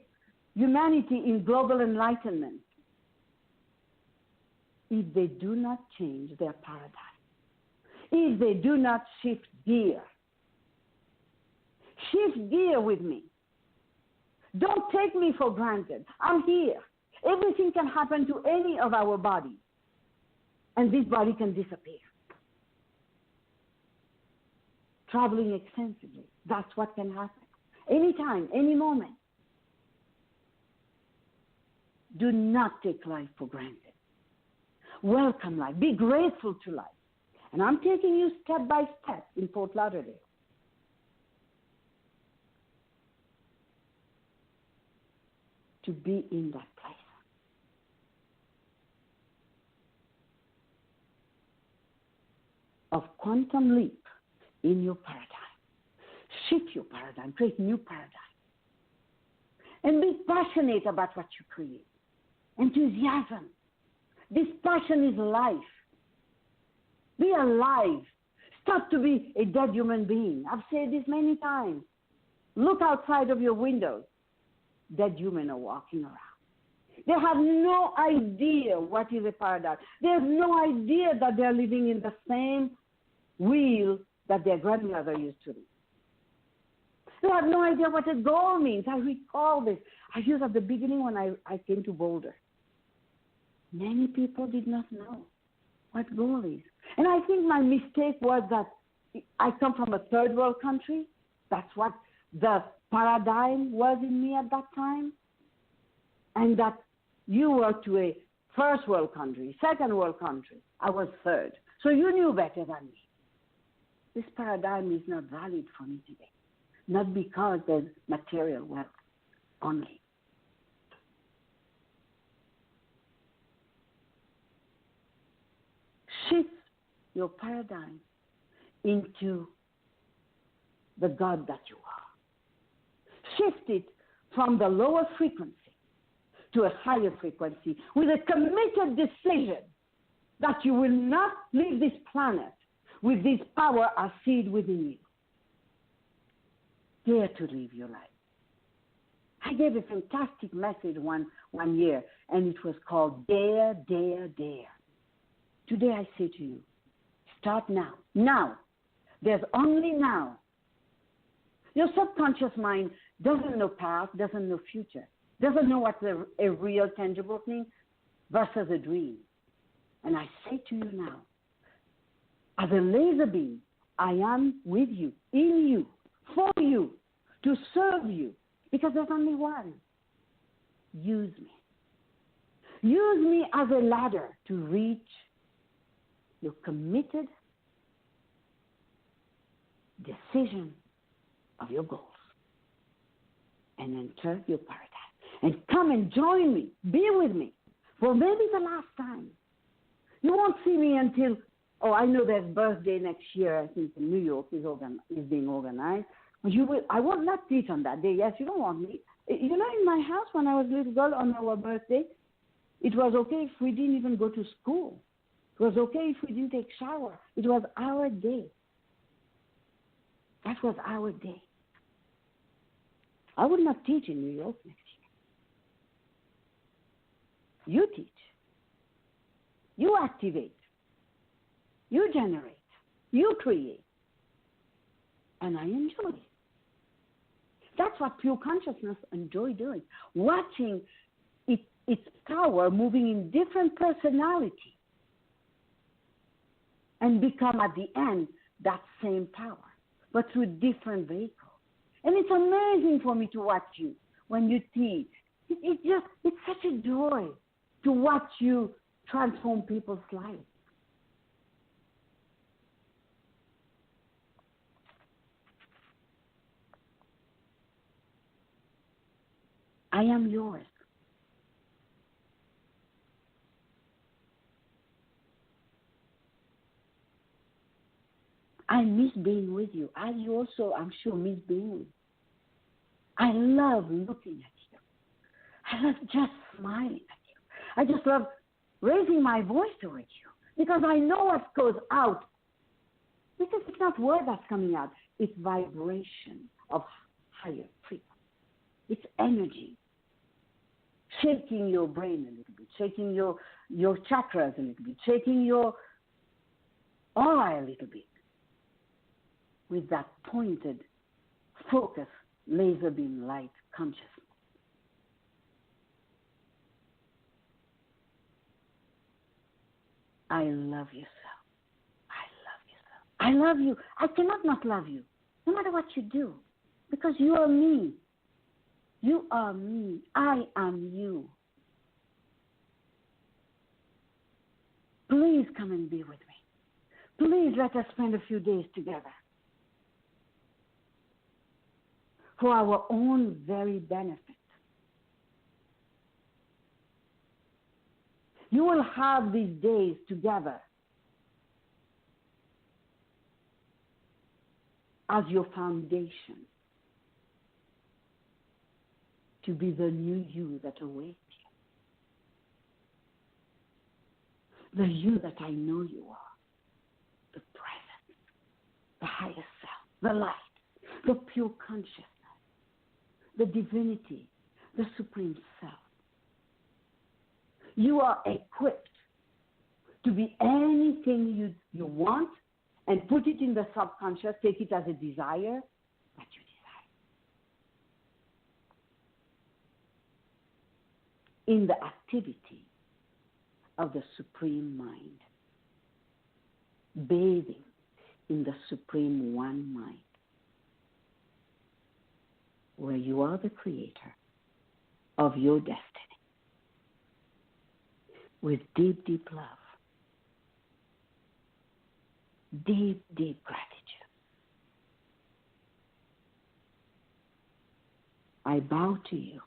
A: humanity in global enlightenment if they do not change their paradigm? If they do not shift gear? Shift gear with me. Don't take me for granted. I'm here. Everything can happen to any of our bodies, and this body can disappear. Traveling extensively, that's what can happen. Anytime, any moment. Do not take life for granted. Welcome life. Be grateful to life. And I'm taking you step by step in Fort Lauderdale. To be in that place. Of quantum leap in your paradigm. Shift your paradigm, create new paradigm. And be passionate about what you create. Enthusiasm. This passion is life. Be alive. Stop to be a dead human being. I've said this many times. Look outside of your windows. Dead humans are walking around. They have no idea what is a paradigm. They have no idea that they're living in the same wheel that their grandmother used to live. They have no idea what a goal means. I recall this. I used at the beginning when I came to Boulder. Many people did not know what goal is. And I think my mistake was that I come from a third world country. That's what the paradigm was in me at that time. And that you were to a first world country, second world country. I was third. So you knew better than me. This paradigm is not valid for me today. Not because there's material wealth only. Shift your paradigm into the God that you are. Shift it from the lower frequency to a higher frequency with a committed decision that you will not leave this planet with this power as seed within you. Dare to live your life. I gave a fantastic message one year, and it was called Dare, Dare, Dare. Today I say to you, start now. Now. There's only now. Your subconscious mind doesn't know past, doesn't know future, doesn't know what's a real tangible thing versus a dream. And I say to you now, as a laser beam, I am with you, in you, for you, to serve you, because there's only one. Use me. Use me as a ladder to reach your committed decision of your goals and enter your paradigm. And come and join me, be with me for maybe the last time. You won't see me until, I know there's birthday next year, I think in New York is being organized. I will not teach on that day. Yes, you don't want me. You know, in my house when I was a little girl on our birthday, it was okay if we didn't even go to school. It was okay if we didn't take shower. It was our day. That was our day. I would not teach in New York next year. You teach. You activate. You generate. You create. And I enjoy it. That's what pure consciousness enjoy doing. Watching its power moving in different personalities and become at the end that same power, but through different vehicles. And it's amazing for me to watch you when you teach. It's such a joy to watch you transform people's lives. I am yours. I miss being with you. As you also, I'm sure, miss being with you. I love looking at you. I love just smiling at you. I just love raising my voice towards you because I know what goes out. Because it's not word that's coming out. It's vibration of higher frequency. It's energy. Shaking your brain a little bit, shaking your chakras a little bit, shaking your aura a little bit with that pointed, focused, laser beam light consciousness. I love you so. I love you so. I love you. I cannot not love you, no matter what you do, because you are me. You are me. I am you. Please come and be with me. Please let us spend a few days together for our own very benefit. You will have these days together as your foundation to be the new you that awaits you. The you that I know you are. The presence, the higher self, the light, the pure consciousness, the divinity, the supreme self. You are equipped to be anything you want and put it in the subconscious, take it as a desire that you desire. In the activity of the supreme mind, bathing in the supreme one mind, where you are the creator of your destiny, with deep, deep love, deep, deep gratitude. I bow to you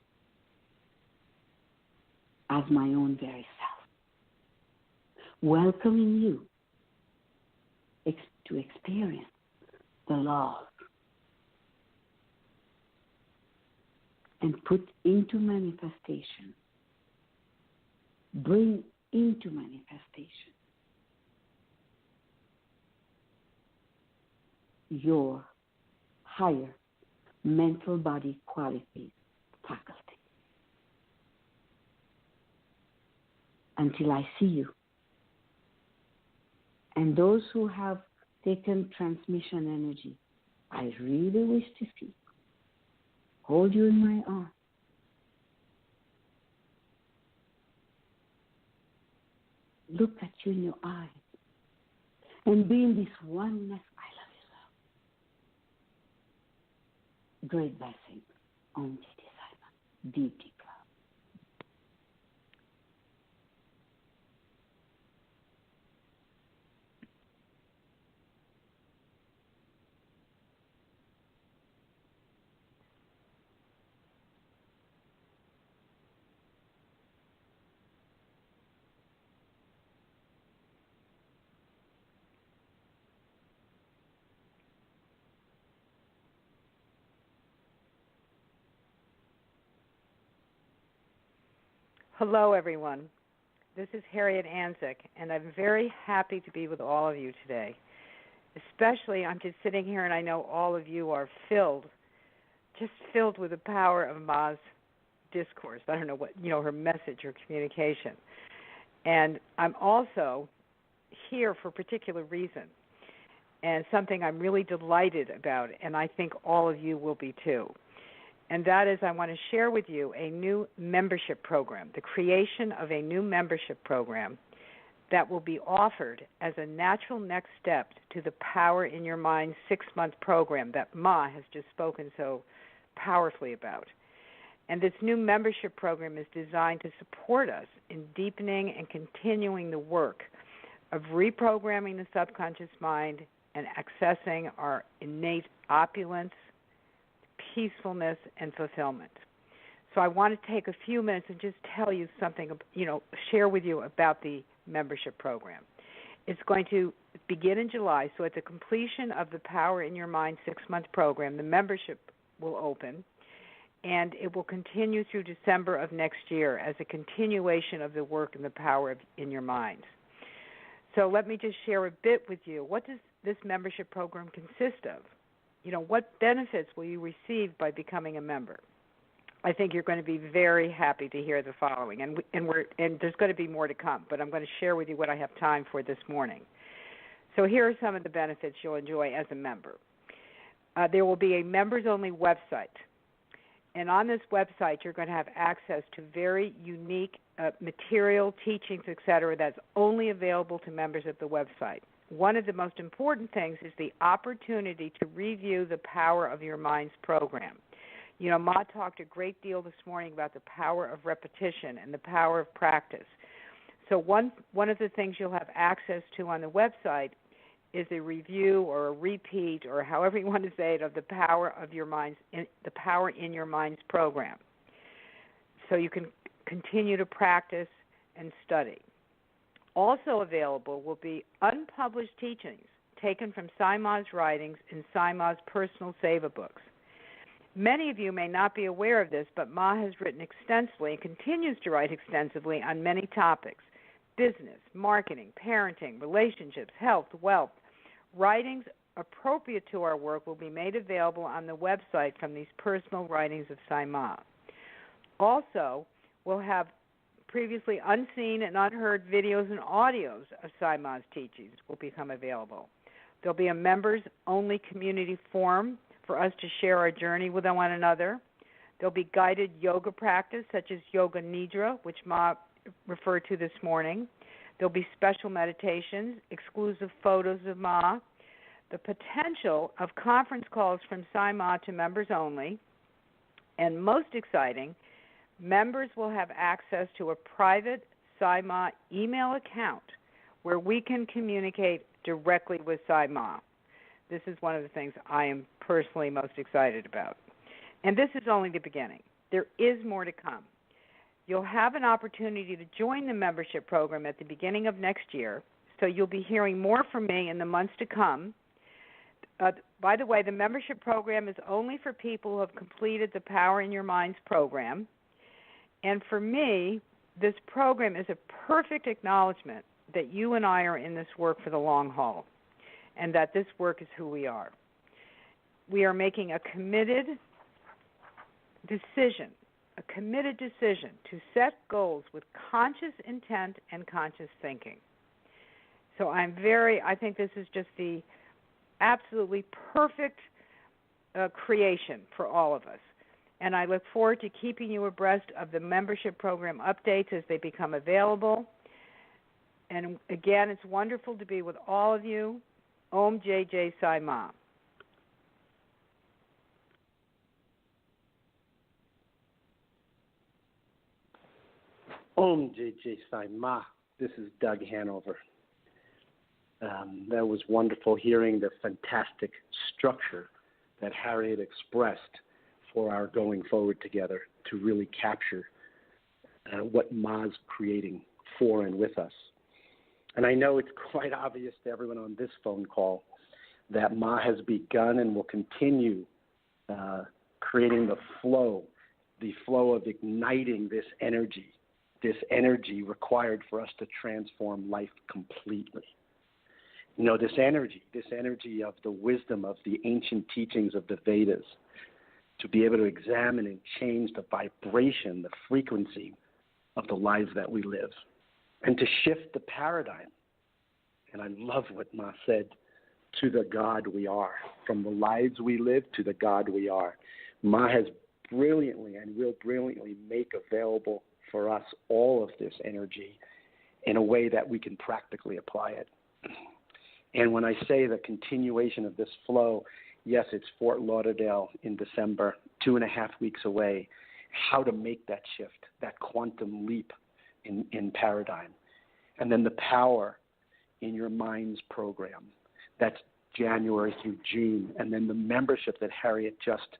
A: as my own very self, welcoming you to experience the laws and put into manifestation, bring into manifestation your higher mental body qualities, faculty. Until I see you. And those who have taken transmission energy, I really wish to see you. Hold you in my arms. Look at you in your eyes and be in this oneness. I love you so. Great blessings. Om Titi Sai Maa. Deep, deep love.
B: Hello, everyone. This is Harriet Anzek, and I'm very happy to be with all of you today. Especially, I'm just sitting here, and I know all of you are filled with the power of Ma's discourse. I don't know what, her message, her communication. And I'm also here for a particular reason, and something I'm really delighted about, and I think all of you will be too. And that is, I want to share with you a new membership program, the creation of a new membership program that will be offered as a natural next step to the Power in Your Mind 6-month program that Ma has just spoken so powerfully about. And this new membership program is designed to support us in deepening and continuing the work of reprogramming the subconscious mind and accessing our innate opulence, peacefulness, and fulfillment. So I want to take a few minutes and just tell you something, share with you about the membership program. It's going to begin in July, so at the completion of the Power in Your Mind 6-month program, the membership will open, and it will continue through December of next year as a continuation of the work in the Power in Your Mind. So let me just share a bit with you. What does this membership program consist of? What benefits will you receive by becoming a member? I think you're going to be very happy to hear the following, and there's going to be more to come, but I'm going to share with you what I have time for this morning. So here are some of the benefits you'll enjoy as a member. There will be a members-only website, and on this website you're going to have access to very unique material, teachings, etc., that's only available to members of the website. One of the most important things is the opportunity to review the Power of Your Mind's program. Ma talked a great deal this morning about the power of repetition and the power of practice. So one of the things you'll have access to on the website is a review or a repeat, or however you want to say it, of the Power of Your Mind's, the Power in Your Mind's program. So you can continue to practice and study. Also available will be unpublished teachings taken from Sai Maa's writings in Sai Maa's personal seva books. Many of you may not be aware of this, but Ma has written extensively and continues to write extensively on many topics: business, marketing, parenting, relationships, health, wealth. Writings appropriate to our work will be made available on the website from these personal writings of Sai Maa. Also, we'll have previously unseen and unheard videos and audios of Sai Maa's teachings will become available. There'll be a members-only community forum for us to share our journey with one another. There'll be guided yoga practice such as Yoga Nidra, which Ma referred to this morning. There'll be special meditations, exclusive photos of Ma, the potential of conference calls from Sai Maa to members only, and most exciting, members will have access to a private Sai Maa email account where we can communicate directly with Sai Maa. This is one of the things I am personally most excited about. And this is only the beginning. There is more to come. You'll have an opportunity to join the membership program at the beginning of next year, so you'll be hearing more from me in the months to come. By the way, the membership program is only for people who have completed the Power in Your Mind's program. And for me, this program is a perfect acknowledgement that you and I are in this work for the long haul, and that this work is who we are. We are making a committed decision to set goals with conscious intent and conscious thinking. So I think this is just the absolutely perfect creation for all of us. And I look forward to keeping you abreast of the membership program updates as they become available. And again, it's wonderful to be with all of you. Om JJ Sai Maa.
C: Om JJ Sai Maa. This is Doug Hanover. That was wonderful hearing the fantastic structure that Harriet expressed for our going forward together to really capture what Ma's creating for and with us. And I know it's quite obvious to everyone on this phone call that Ma has begun and will continue creating the flow of igniting this energy required for us to transform life completely. This energy of the wisdom of the ancient teachings of the Vedas, to be able to examine and change the vibration, the frequency of the lives that we live, and to shift the paradigm. And I love what Ma said, to the God we are, from the lives we live to the God we are. Ma has brilliantly and will brilliantly make available for us all of this energy in a way that we can practically apply it. And when I say the continuation of this flow, yes, it's Fort Lauderdale in December, 2.5 weeks away. How to make that shift, that quantum leap in paradigm. And then the Power in Your Mind's program. That's January through June. And then the membership that Harriet just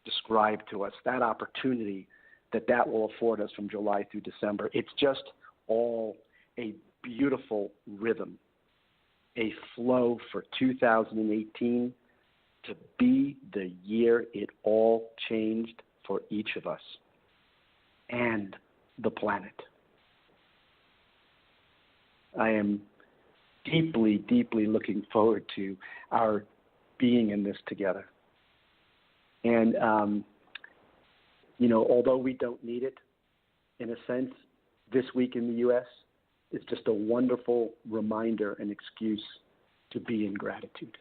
C: described to us, that opportunity that will afford us from July through December. It's just all a beautiful rhythm a flow for 2018 to be the year it all changed for each of us and the planet. I am deeply, deeply looking forward to our being in this together. And, although we don't need it, in a sense, this week in the U.S. is just a wonderful reminder and excuse to be in gratitude.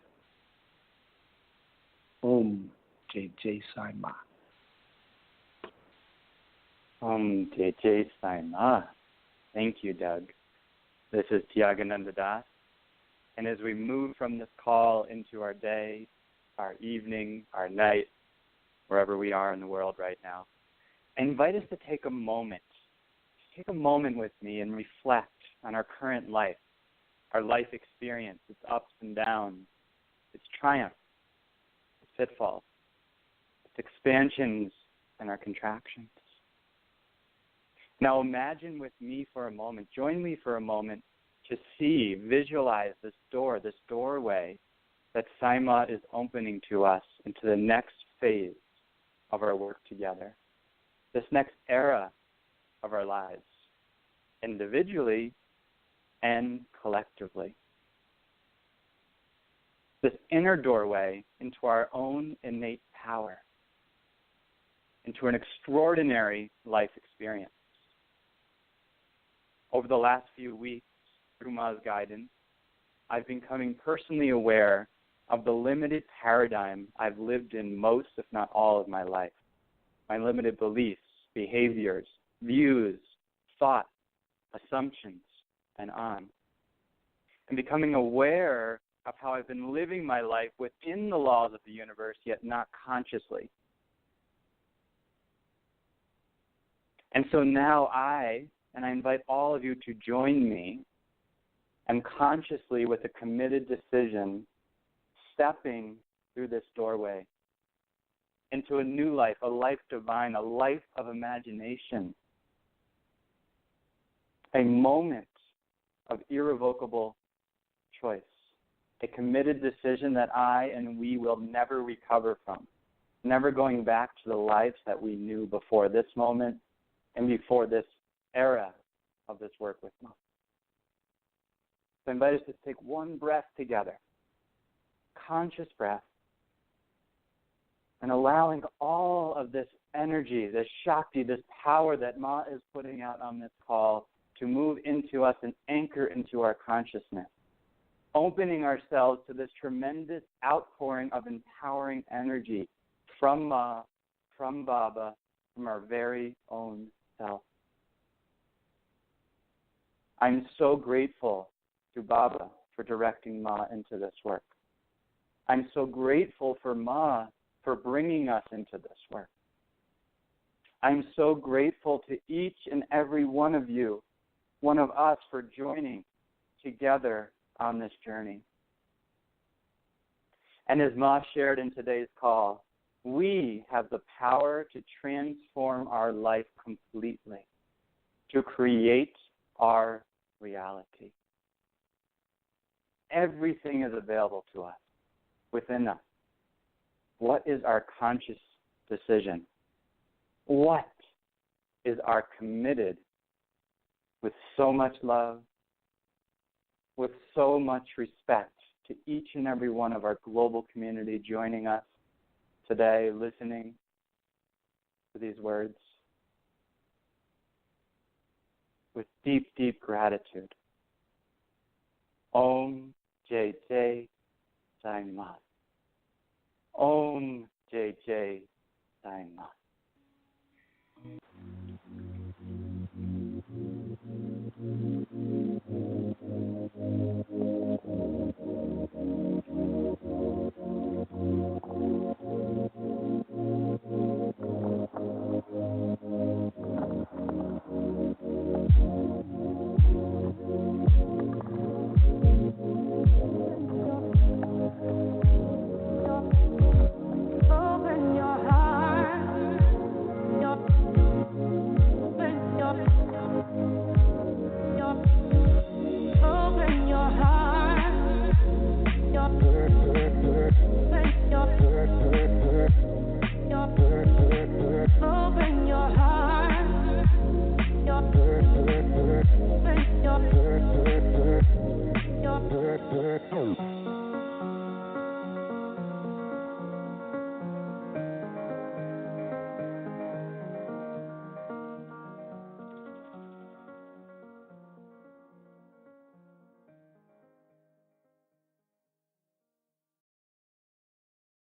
C: Om Jai Sai Maa.
D: Om Jai Sai Maa. Thank you, Doug. This is Tyagananda Das. And as we move from this call into our day, our evening, our night, wherever we are in the world right now, I invite us to take a moment with me and reflect on our current life, our life experience, its ups and downs, its triumphs, its pitfalls, its expansions and our contractions. Now imagine with me for a moment, join me for a moment to visualize this doorway that Sai Maa is opening to us into the next phase of our work together, this next era of our lives, individually and collectively. This inner doorway into our own innate power, into an extraordinary life experience. Over the last few weeks, through Maa's guidance, I've been becoming personally aware of the limited paradigm I've lived in most, if not all, of my life. My limited beliefs, behaviors, views, thoughts, assumptions, and on. And becoming aware of how I've been living my life within the laws of the universe, yet not consciously. And so now I invite all of you to join me, and consciously, with a committed decision, stepping through this doorway into a new life, a life divine, a life of imagination, a moment of irrevocable choice, a committed decision that I and we will never recover from, never going back to the lives that we knew before this moment and before this era of this work with Maa. So I invite us to take one breath together, conscious breath, and allowing all of this energy, this Shakti, this power that Maa is putting out on this call to move into us and anchor into our consciousness, opening ourselves to this tremendous outpouring of empowering energy from Maa, from Baba, from our very own self. I'm so grateful to Baba for directing Maa into this work. I'm so grateful for Maa for bringing us into this work. I'm so grateful to each and every one of you, one of us, for joining together on this journey. And as Maa shared in today's call, we have the power to transform our life completely, to create our reality. Everything is available to us, within us. What is our conscious decision? What is our committed, with so much love, with so much respect to each and every one of our global community joining us today, listening to these words, with deep, deep gratitude. Om Jai Jai Sai Maa. Om Jai Jai Sai Maa.
E: Open your heart.